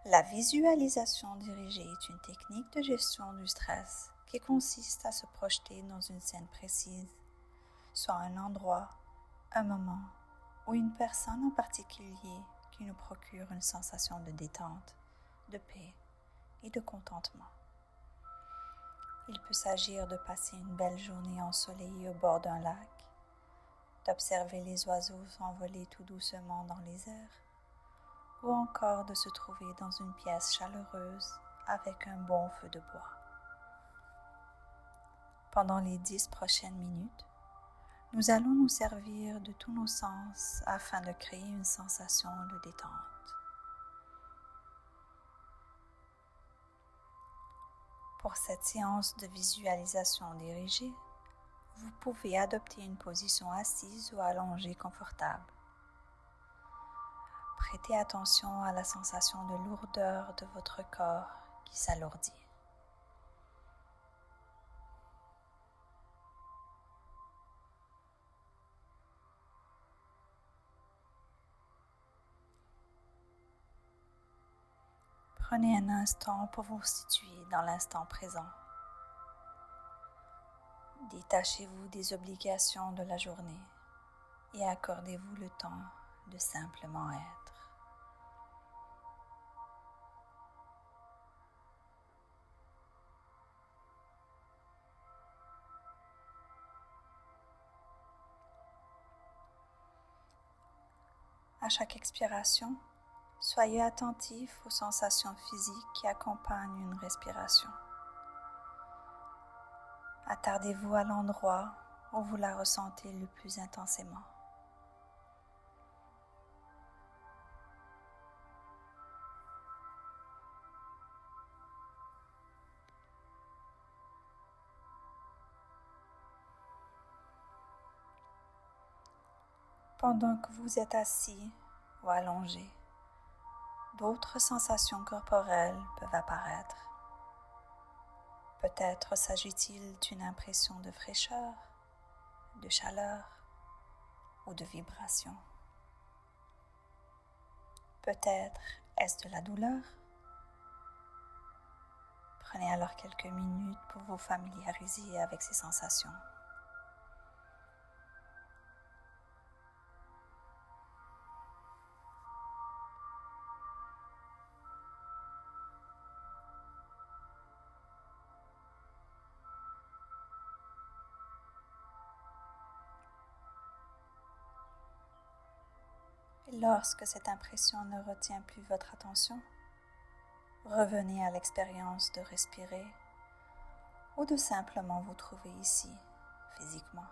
La visualisation dirigée est une technique de gestion du stress qui consiste à se projeter dans une scène précise, soit un endroit, un moment ou une personne en particulier qui nous procure une sensation de détente, de paix et de contentement. Il peut s'agir de passer une belle journée ensoleillée au bord d'un lac, d'observer les oiseaux s'envoler tout doucement dans les airs, ou encore de se trouver dans une pièce chaleureuse avec un bon feu de bois. Pendant les 10 prochaines minutes, nous allons nous servir de tous nos sens afin de créer une sensation de détente. Pour cette séance de visualisation dirigée, vous pouvez adopter une position assise ou allongée confortable. Prêtez attention à la sensation de lourdeur de votre corps qui s'alourdit. Prenez un instant pour vous situer dans l'instant présent. Détachez-vous des obligations de la journée et accordez-vous le temps de simplement être. À chaque expiration, soyez attentif aux sensations physiques qui accompagnent une respiration. Attardez-vous à l'endroit où vous la ressentez le plus intensément. Pendant que vous êtes assis ou allongé, d'autres sensations corporelles peuvent apparaître. Peut-être s'agit-il d'une impression de fraîcheur, de chaleur ou de vibration. Peut-être est-ce de la douleur? Prenez alors quelques minutes pour vous familiariser avec ces sensations. Et lorsque cette impression ne retient plus votre attention, revenez à l'expérience de respirer ou de simplement vous trouver ici, physiquement.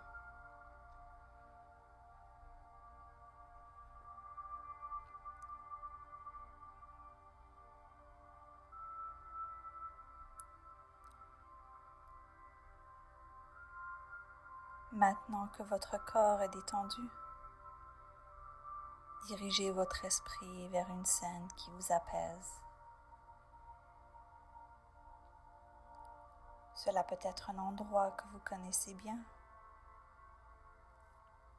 Maintenant que votre corps est détendu, dirigez votre esprit vers une scène qui vous apaise. Cela peut être un endroit que vous connaissez bien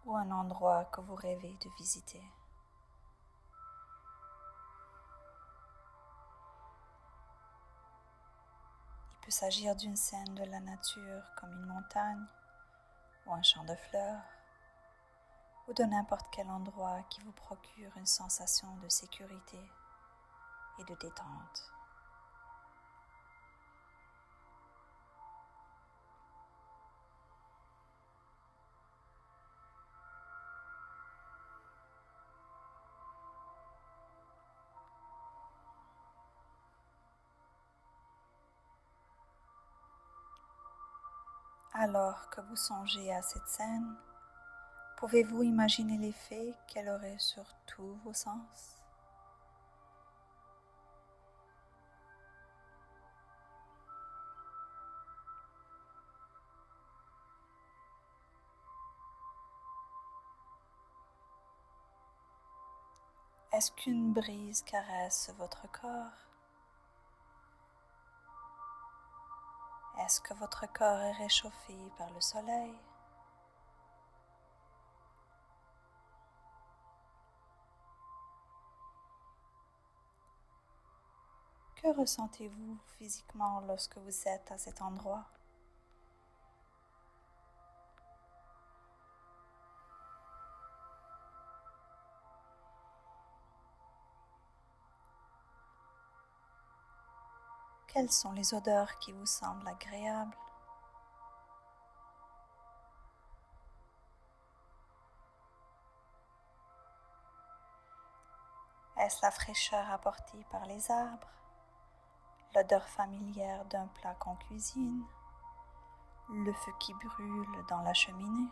ou un endroit que vous rêvez de visiter. Il peut s'agir d'une scène de la nature comme une montagne ou un champ de fleurs, ou de n'importe quel endroit qui vous procure une sensation de sécurité et de détente. Alors que vous songez à cette scène, pouvez-vous imaginer l'effet qu'elle aurait sur tous vos sens? Est-ce qu'une brise caresse votre corps? Est-ce que votre corps est réchauffé par le soleil? Que ressentez-vous physiquement lorsque vous êtes à cet endroit? Quelles sont les odeurs qui vous semblent agréables? Est-ce la fraîcheur apportée par les arbres, l'odeur familière d'un plat qu'on cuisine, le feu qui brûle dans la cheminée?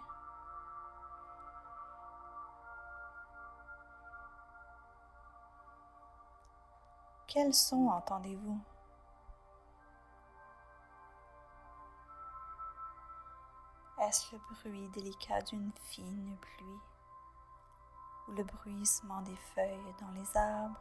Quels sons entendez-vous? Est-ce le bruit délicat d'une fine pluie ou le bruissement des feuilles dans les arbres?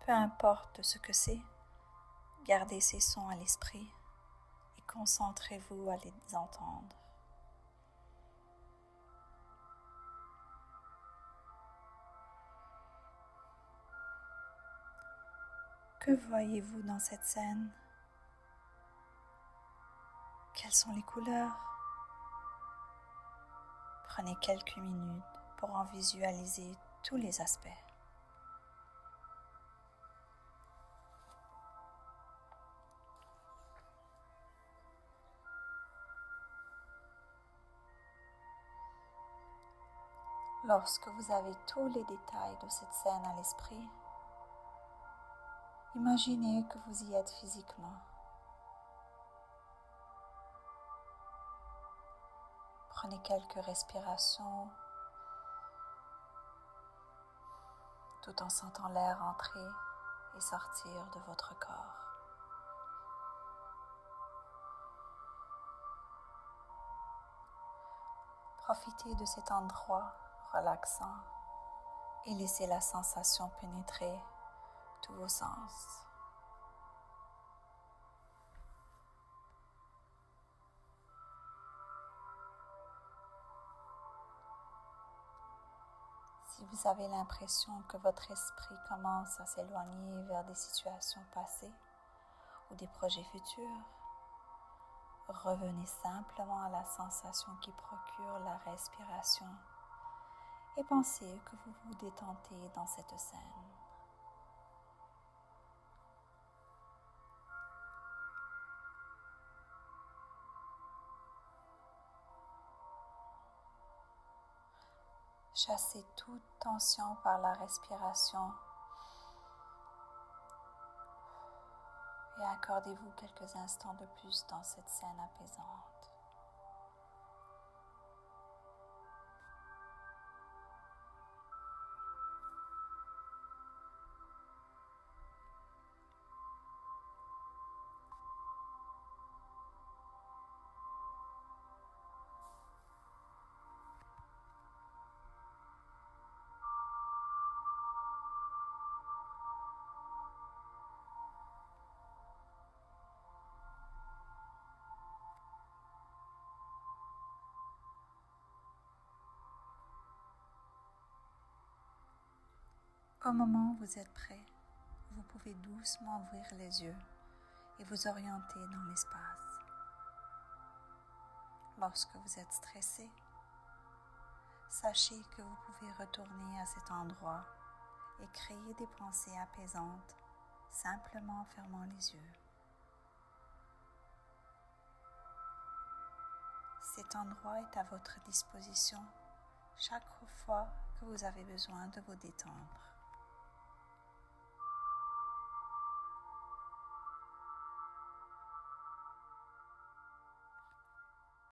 Peu importe ce que c'est, gardez ces sons à l'esprit et concentrez-vous à les entendre. Que voyez-vous dans cette scène? Quelles sont les couleurs? Prenez quelques minutes pour en visualiser tous les aspects. Lorsque vous avez tous les détails de cette scène à l'esprit, imaginez que vous y êtes physiquement. Prenez quelques respirations tout en sentant l'air entrer et sortir de votre corps. Profitez de cet endroit relaxant et laissez la sensation pénétrer tous vos sens. Si vous avez l'impression que votre esprit commence à s'éloigner vers des situations passées ou des projets futurs, revenez simplement à la sensation qui procure la respiration et pensez que vous vous détendez dans cette scène. Chassez toute tension par la respiration et accordez-vous quelques instants de plus dans cette scène apaisante. Au moment où vous êtes prêt, vous pouvez doucement ouvrir les yeux et vous orienter dans l'espace. Lorsque vous êtes stressé, sachez que vous pouvez retourner à cet endroit et créer des pensées apaisantes simplement en fermant les yeux. Cet endroit est à votre disposition chaque fois que vous avez besoin de vous détendre.